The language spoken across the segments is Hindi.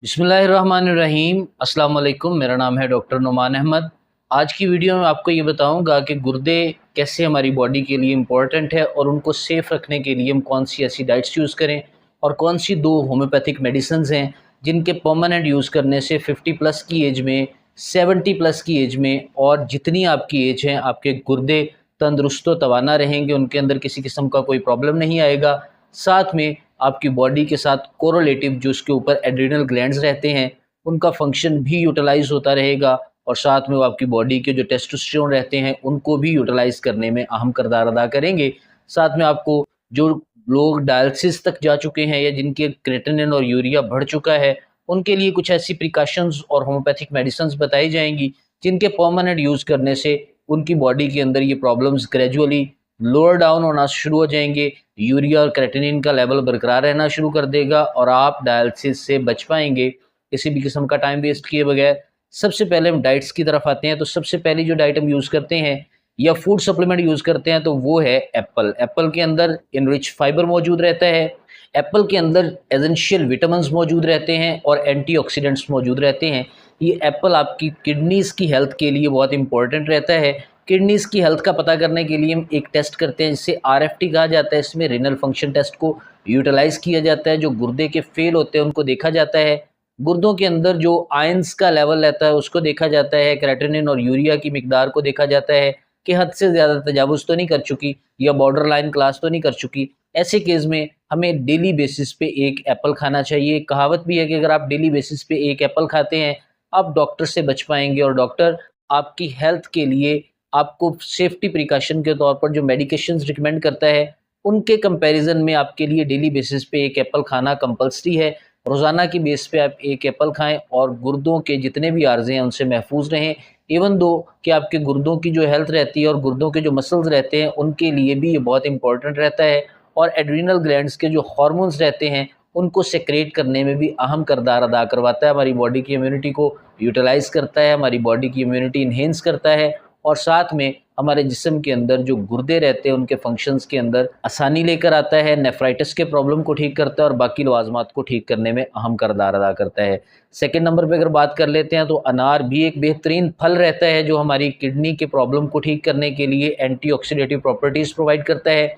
बिस्मिल्लाहिर्रहमानिर्रहीम। अस्सलाम वालेकुम। मेरा नाम है डॉक्टर नुमान अहमद। आज की वीडियो में आपको ये बताऊंगा कि गुर्दे कैसे हमारी बॉडी के लिए इम्पॉर्टेंट है और उनको सेफ़ रखने के लिए हम कौन सी ऐसी डाइट्स यूज़ करें और कौन सी दो होम्योपैथिक मेडिसिन्स हैं जिनके परमानेंट यूज़ करने से 50 प्लस की एज में, 70 प्लस की एज में और जितनी आपकी एज है आपके गुर्दे तंदुरुस्त व तवाना रहेंगे, उनके अंदर किसी किस्म का कोई प्रॉब्लम नहीं आएगा। साथ में आपकी बॉडी के साथ कोरोलेटिव जो उसके ऊपर एड्रिनल ग्लैंड्स रहते हैं उनका फंक्शन भी यूटिलाइज होता रहेगा और साथ में वो आपकी बॉडी के जो टेस्टोस्टेरोन रहते हैं उनको भी यूटिलाइज करने में अहम किरदार अदा करेंगे। साथ में आपको जो लोग डायलिसिस तक जा चुके हैं या जिनके क्रेटिनिन और यूरिया बढ़ चुका है उनके लिए कुछ ऐसी प्रिकॉशंस और होम्योपैथिक मेडिसिन बताई जाएंगी जिनके परमानेंट यूज़ करने से उनकी बॉडी के अंदर ये प्रॉब्लम्स ग्रेजुअली लोअर डाउन होना शुरू हो जाएंगे। यूरिया और क्रेटिनिन का लेवल बरकरार रहना शुरू कर देगा और आप डायलिसिस से बच पाएंगे किसी भी किस्म का टाइम वेस्ट किए बगैर। सबसे पहले हम डाइट्स की तरफ आते हैं। तो सबसे पहली जो डाइट हम यूज़ करते हैं या फूड सप्लीमेंट यूज़ करते हैं तो वो है एप्पल। एप्पल के अंदर इनरिच फाइबर मौजूद रहता है। एप्पल के अंदर एसेंशियल विटामिन्स मौजूद रहते हैं और एंटीऑक्सीडेंट्स मौजूद रहते हैं। ये एप्पल आपकी किडनीज़ की हेल्थ के लिए बहुत इंपॉर्टेंट रहता है। किडनीज़ की हेल्थ का पता करने के लिए हम एक टेस्ट करते हैं जिसे आरएफटी कहा जाता है। इसमें रीनल फंक्शन टेस्ट को यूटिलाइज़ किया जाता है। जो गुर्दे के फेल होते हैं उनको देखा जाता है। गुर्दों के अंदर जो आयंस का लेवल रहता है उसको देखा जाता है। क्रेटिनिन और यूरिया की मिकदार को देखा जाता है कि हद से ज़्यादा तजावुज़ तो नहीं कर चुकी या बॉर्डर लाइन क्लास तो नहीं कर चुकी। ऐसे केस में हमें डेली बेसिस पे एक एप्पल खाना चाहिए। कहावत भी है कि अगर आप डेली बेसिस पे एक एप्पल खाते हैं आप डॉक्टर से बच पाएंगे और डॉक्टर आपकी हेल्थ के लिए आपको सेफ्टी प्रिकॉशन के तौर पर जो मेडिकेशंस रिकमेंड करता है उनके कंपैरिजन में आपके लिए डेली बेसिस पे एक एप्पल खाना कंपल्सरी है। रोज़ाना की बेस पे आप एक एप्पल खाएं और गुर्दों के जितने भी आर्ज़े हैं उनसे महफूज रहें। इवन दो कि आपके गुर्दों की जो हेल्थ रहती है और गुर्दों के जो मसल्स रहते हैं उनके लिए भी ये बहुत इंपॉर्टेंट रहता है और एड्रीनल ग्लैंड्स के जो हार्मोन्स रहते हैं उनको सेक्रेट करने में भी अहम किरदार अदा करवाता है। हमारी बॉडी की इम्यूनिटी को यूटिलाइज़ करता है, हमारी बॉडी की इम्यूनिटी इन्हेंस करता है और साथ में हमारे जिस्म के अंदर जो गुर्दे रहते हैं उनके फंक्शंस के अंदर आसानी लेकर आता है। नेफ्राइटिस के प्रॉब्लम को ठीक करता है और बाकी लवाजमात को ठीक करने में अहम किरदार अदा करता है। सेकंड नंबर पे अगर बात कर लेते हैं तो अनार भी एक बेहतरीन फल रहता है जो हमारी किडनी के प्रॉब्लम को ठीक करने के लिए एंटीऑक्सीडेटिव प्रॉपर्टीज़ प्रोवाइड करता है।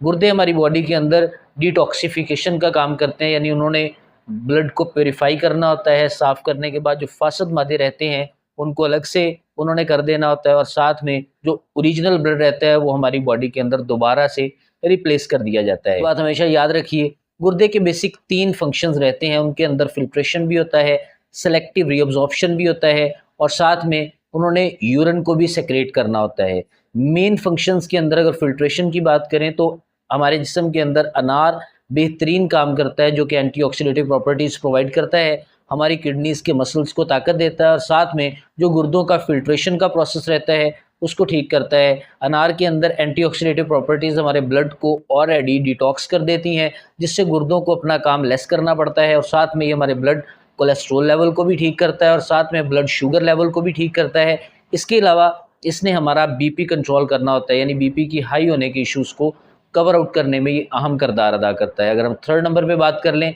गुर्दे हमारी बॉडी के अंदर डिटॉक्सिफिकेशन का काम करते हैं, यानी उन्होंने ब्लड को प्योरीफाई करना होता है। साफ़ करने के बाद जो फासद मादे रहते हैं उनको अलग से उन्होंने कर देना होता है और साथ में जो ओरिजिनल ब्लड रहता है वो हमारी बॉडी के अंदर दोबारा से रिप्लेस कर दिया जाता है। बात हमेशा याद रखिए, गुर्दे के बेसिक 3 फंक्शंस रहते हैं। उनके अंदर फिल्ट्रेशन भी होता है, सेलेक्टिव रीअब्जॉर्प्शन भी होता है और साथ में उन्होंने यूरिन को भी सेक्रेट करना होता है। मेन फंक्शंस के अंदर अगर फिल्ट्रेशन की बात करें तो हमारे जिस्म के अंदर अनार बेहतरीन काम करता है जो कि एंटीऑक्सीडेटिव प्रॉपर्टीज़ प्रोवाइड करता है, हमारी किडनीज़ के मसल्स को ताकत देता है और साथ में जो गुर्दों का फिल्ट्रेशन का प्रोसेस रहता है उसको ठीक करता है। अनार के अंदर एंटीऑक्सीडेटिव प्रॉपर्टीज़ हमारे ब्लड को ऑलरेडी डिटॉक्स कर देती हैं जिससे गुर्दों को अपना काम लेस करना पड़ता है और साथ में ये हमारे ब्लड कोलेस्ट्रॉल लेवल को भी ठीक करता है और साथ में ब्लड शुगर लेवल को भी ठीक करता है। इसके अलावा इसने हमारा बीपी कंट्रोल करना होता है, यानी बीपी की हाई होने के इश्यूज़ को कवर आउट करने में ये अहम किरदार अदा करता है। अगर हम थर्ड नंबर पे बात कर लें,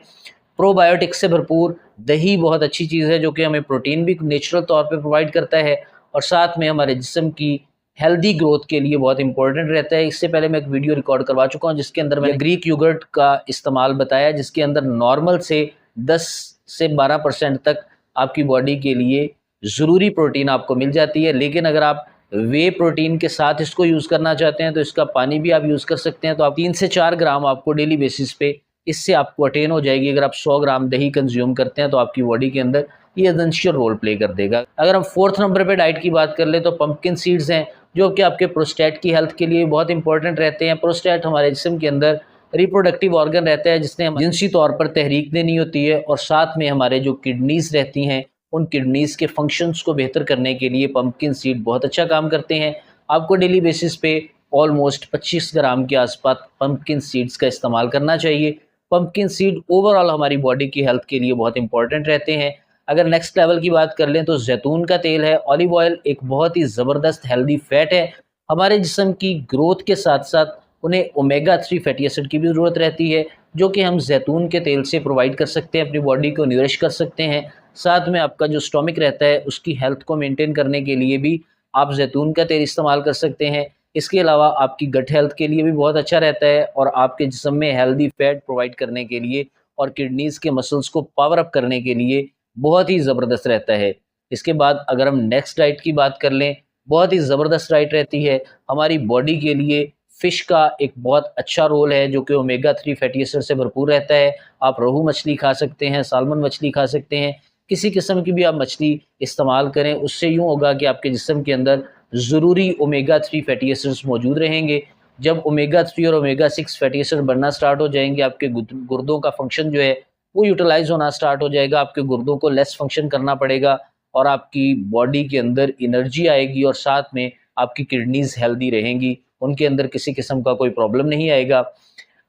प्रोबायोटिक्स से भरपूर दही बहुत अच्छी चीज़ है जो कि हमें प्रोटीन भी नेचुरल तौर पे प्रोवाइड करता है और साथ में हमारे जिस्म की हेल्दी ग्रोथ के लिए बहुत इंपॉर्टेंट रहता है। इससे पहले मैं एक वीडियो रिकॉर्ड करवा चुका हूँ जिसके अंदर मैंने ग्रीक योगर्ट का इस्तेमाल बताया, जिसके अंदर नॉर्मल से 10 से 12% तक आपकी बॉडी के लिए ज़रूरी प्रोटीन आपको मिल जाती है। लेकिन अगर आप वे प्रोटीन के साथ इसको यूज़ करना चाहते हैं तो इसका पानी भी आप यूज़ कर सकते हैं। तो आप 3 से 4 ग्राम आपको डेली बेसिस पे इससे आपको अटेन हो जाएगी। अगर आप 100 ग्राम दही कंज्यूम करते हैं तो आपकी बॉडी के अंदर ये एसेंशियल रोल प्ले कर देगा। अगर हम फोर्थ नंबर पे डाइट की बात कर लें तो पंपकिन सीड्स हैं जो कि आपके प्रोस्टेट की हेल्थ के लिए बहुत इंपॉर्टेंट रहते हैं। प्रोस्टेट हमारे जिस्म के अंदर रिप्रोडक्टिव ऑर्गन रहता है जिसने जिनसी तौर पर तहरीक देनी होती है और साथ में हमारे जो किडनीज़ रहती हैं उन किडनीज़ के फंक्शंस को बेहतर करने के लिए पंपकिन सीड बहुत अच्छा काम करते हैं। आपको डेली बेसिस पे ऑलमोस्ट 25 ग्राम के आसपास पंपकिन सीड्स का इस्तेमाल करना चाहिए। पंपकिन सीड ओवरऑल हमारी बॉडी की हेल्थ के लिए बहुत इंपॉर्टेंट रहते हैं। अगर नेक्स्ट लेवल की बात कर लें तो जैतून का तेल है, ऑलिव ऑयल एक बहुत ही ज़बरदस्त हेल्दी फैट है। हमारे जिस्म की ग्रोथ के साथ साथ उन्हें ओमेगा 3 फैटी एसिड की भी ज़रूरत रहती है, जो कि हम जैतून के तेल से प्रोवाइड कर सकते हैं, अपनी बॉडी को नरिश कर सकते हैं। साथ में आपका जो स्टोमिक रहता है उसकी हेल्थ को मेंटेन करने के लिए भी आप जैतून का तेल इस्तेमाल कर सकते हैं। इसके अलावा आपकी गट हेल्थ के लिए भी बहुत अच्छा रहता है और आपके जिस्म में हेल्दी फैट प्रोवाइड करने के लिए और किडनीज़ के मसल्स को पावर अप करने के लिए बहुत ही ज़बरदस्त रहता है। इसके बाद अगर हम नेक्स्ट डाइट की बात कर लें, बहुत ही ज़बरदस्त डाइट रहती है हमारी बॉडी के लिए। फ़िश का एक बहुत अच्छा रोल है जो कि ओमेगा 3 फैटी एसिड से भरपूर रहता है। आप रोहू मछली खा सकते हैं, साल्मन मछली खा सकते हैं, किसी किस्म की भी आप मछली इस्तेमाल करें, उससे यूँ होगा कि आपके जिस्म के अंदर ज़रूरी ओमेगा 3 फैटी एसिड्स मौजूद रहेंगे। जब ओमेगा 3 और ओमेगा 6 फैटी एसिड बनना स्टार्ट हो जाएँगे, आपके गुर्दों का फ़ंक्शन जो है वो यूटिलाइज़ होना स्टार्ट हो जाएगा, आपके गुर्दों को लेस फ़ंक्शन करना पड़ेगा और आपकी बॉडी के अंदर एनर्जी आएगी और साथ में आपकी किडनीज़ हेल्दी रहेंगी, उनके अंदर किसी किस्म का कोई प्रॉब्लम नहीं आएगा।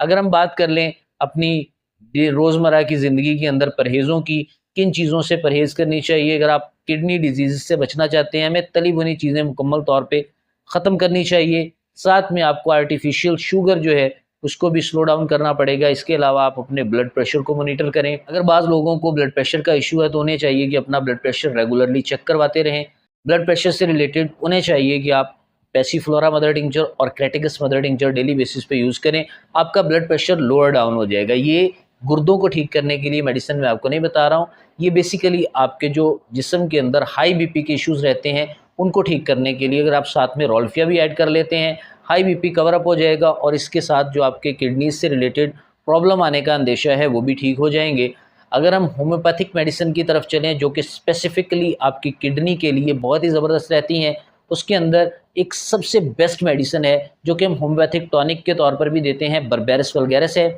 अगर हम बात कर लें अपनी ये रोज़मर्रा की ज़िंदगी के अंदर परहेज़ों की, किन चीज़ों से परहेज़ करनी चाहिए अगर आप किडनी डिजीज़ से बचना चाहते हैं, हमें तली भुनी चीज़ें मुकम्मल तौर पे ख़त्म करनी चाहिए। साथ में आपको आर्टिफ़िशियल शुगर जो है उसको भी स्लो डाउन करना पड़ेगा। इसके अलावा आप अपने ब्लड प्रेशर को मॉनिटर करें। अगर बाज़ लोगों को ब्लड प्रेशर का इशू है तो उन्हें चाहिए कि अपना ब्लड प्रेशर रेगुलरली चेक करवाते रहें। ब्लड प्रेशर से रिलेटेड उन्हें चाहिए कि आप पैसिफ्लोरा मदर टिंचर और क्रेटिकस मदर टिंचर डेली बेसिस पे यूज़ करें, आपका ब्लड प्रेशर लोअर डाउन हो जाएगा। ये गुर्दों को ठीक करने के लिए मेडिसिन मैं आपको नहीं बता रहा हूँ, ये बेसिकली आपके जो जिस्म के अंदर हाई बीपी के इश्यूज़ रहते हैं उनको ठीक करने के लिए अगर आप साथ में रोल्फिया भी ऐड कर लेते हैं, हाई बीपी कवर अप हो जाएगा और इसके साथ जो आपके किडनीज से रिलेटेड प्रॉब्लम आने का अंदेशा है वो भी ठीक हो जाएंगे। अगर हम होम्योपैथिक मेडिसिन की तरफ चलें जो कि स्पेसिफिकली आपकी किडनी के लिए बहुत ही ज़बरदस्त रहती हैं, उसके अंदर एक सबसे बेस्ट मेडिसिन है जो कि हम होम्योपैथिक टॉनिक के तौर पर भी देते हैं, बर्बेरिस वल्गैरिस है।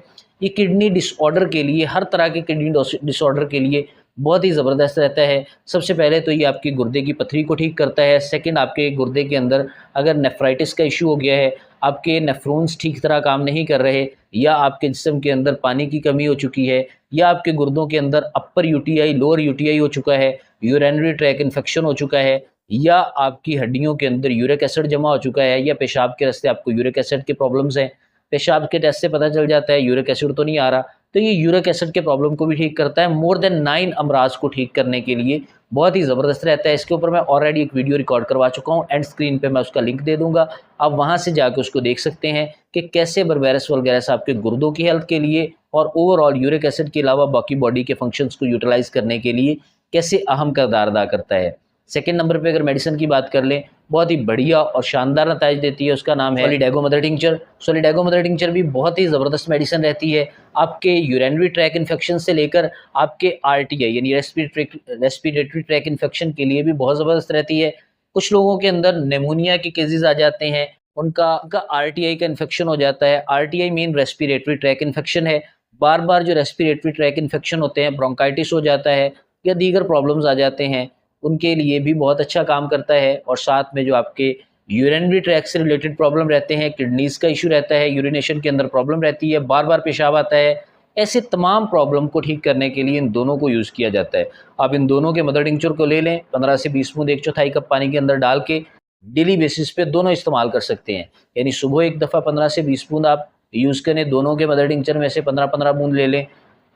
ये किडनी डिसऑर्डर के लिए, हर तरह के किडनी डिसऑर्डर के लिए बहुत ही ज़बरदस्त रहता है। सबसे पहले तो ये आपकी गुर्दे की पथरी को ठीक करता है। सेकंड, आपके गुर्दे के अंदर अगर नेफ्राइटिस का इशू हो गया है, आपके नेफ्रॉन्स ठीक तरह काम नहीं कर रहे या आपके जिस्म के अंदर पानी की कमी हो चुकी है या आपके गुर्दों के अंदर अपर यूटीआई लोअर यूटीआई हो चुका है, यूरिनरी ट्रैक इन्फेक्शन हो चुका है या आपकी हड्डियों के अंदर यूरिक एसिड जमा हो चुका है या पेशाब के रास्ते आपको यूरिक एसिड के प्रॉब्लम्स हैं, पेशाब के टेस्ट से पता चल जाता है यूरिक एसिड तो नहीं आ रहा, तो ये यूरिक एसिड के प्रॉब्लम को भी ठीक करता है। मोर देन 9 अमराज को ठीक करने के लिए बहुत ही ज़बरदस्त रहता है। इसके ऊपर मैं ऑलरेडी एक वीडियो रिकॉर्ड करवा चुका हूँ, एंड स्क्रीन पे मैं उसका लिंक दे दूंगा, आप वहाँ से जाकर उसको देख सकते हैं कि कैसे बर्बेरिस वल्गैरिस आपके गुर्दों की हेल्थ के लिए और ओवरऑल यूरिक एसिड के अलावा बाकी बॉडी के फंक्शंस को यूटिलाइज करने के लिए कैसे अहम किरदार अदा करता है। सेकेंड नंबर पे अगर मेडिसिन की बात कर लें, बहुत ही बढ़िया और शानदार नताइज देती है, उसका नाम है सॉलिडेगो मदर टिंचर। सॉलिडेगो मदर टिंचर भी बहुत ही ज़बरदस्त मेडिसिन रहती है। आपके यूरिनरी ट्रैक इन्फेक्शन से लेकर आपके आरटीआई यानी रेस्पिरेटरी ट्रैक इन्फेक्शन के लिए भी बहुत ज़बरदस्त रहती है। कुछ लोगों के अंदर निमोनिया के केसेस आ जाते हैं, उनका आरटीआई का इन्फेक्शन हो जाता है। RTI mean respiratory tract infection है। बार बार जो रेस्पिरेटरी ट्रैक इन्फेक्शन होते हैं, ब्रोंकाइटिस हो जाता है या दीगर प्रॉब्लम्स आ जाते हैं, उनके लिए भी बहुत अच्छा काम करता है। और साथ में जो आपके यूरिनरी ट्रैक से रिलेटेड प्रॉब्लम रहते हैं, किडनीज़ का इशू रहता है, यूरिनेशन के अंदर प्रॉब्लम रहती है, बार बार पेशाब आता है, ऐसे तमाम प्रॉब्लम को ठीक करने के लिए इन दोनों को यूज़ किया जाता है। आप इन दोनों के मदर टिंचर को ले लें, 15 से 20 बूंद 1/4 कप पानी के अंदर डाल के डेली बेसिस पे दोनों इस्तेमाल कर सकते हैं। यानी सुबह एक दफ़ा 15 से 20 बूंद आप यूज़ करें, दोनों के मदर टिंचर में से 15-15 बूंद ले लें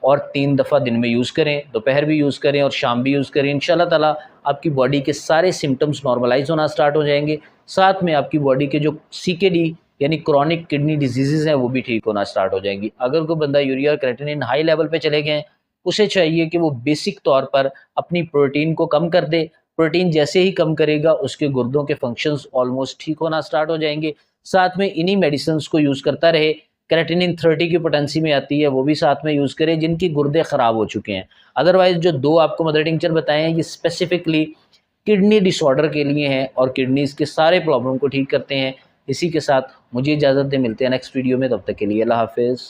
और 3 दफ़ा दिन में यूज़ करें, दोपहर भी यूज़ करें और शाम भी यूज़ करें। इंशाल्लाह ताला आपकी बॉडी के सारे सिम्टम्स नॉर्मलाइज होना स्टार्ट हो जाएंगे। साथ में आपकी बॉडी के जो सीकेडी यानी क्रॉनिक किडनी डिजीज़ हैं वो भी ठीक होना स्टार्ट हो जाएंगी। अगर कोई बंदा यूरिया और क्रेटिनिन हाई लेवल पे चले गए हैं, उसे चाहिए कि वो बेसिक तौर पर अपनी प्रोटीन को कम कर दे। प्रोटीन जैसे ही कम करेगा उसके गुर्दों के फंक्शंस ऑलमोस्ट ठीक होना स्टार्ट हो जाएंगे। साथ में इन्हीं मेडिसिन को यूज़ करता रहे। क्रेटिनिन 30 की पोटेंसी में आती है, वो भी साथ में यूज़ करें जिनकी गुर्दे ख़राब हो चुके हैं। अदरवाइज़ जो 2 आपको मदर टिंचर बताए हैं ये स्पेसिफिकली किडनी डिसऑर्डर के लिए हैं और किडनीज़ के सारे प्रॉब्लम को ठीक करते हैं। इसी के साथ मुझे इजाज़त दें, मिलते हैं नेक्स्ट वीडियो में, तब तक के लिए अल्लाह हाफ़िज़।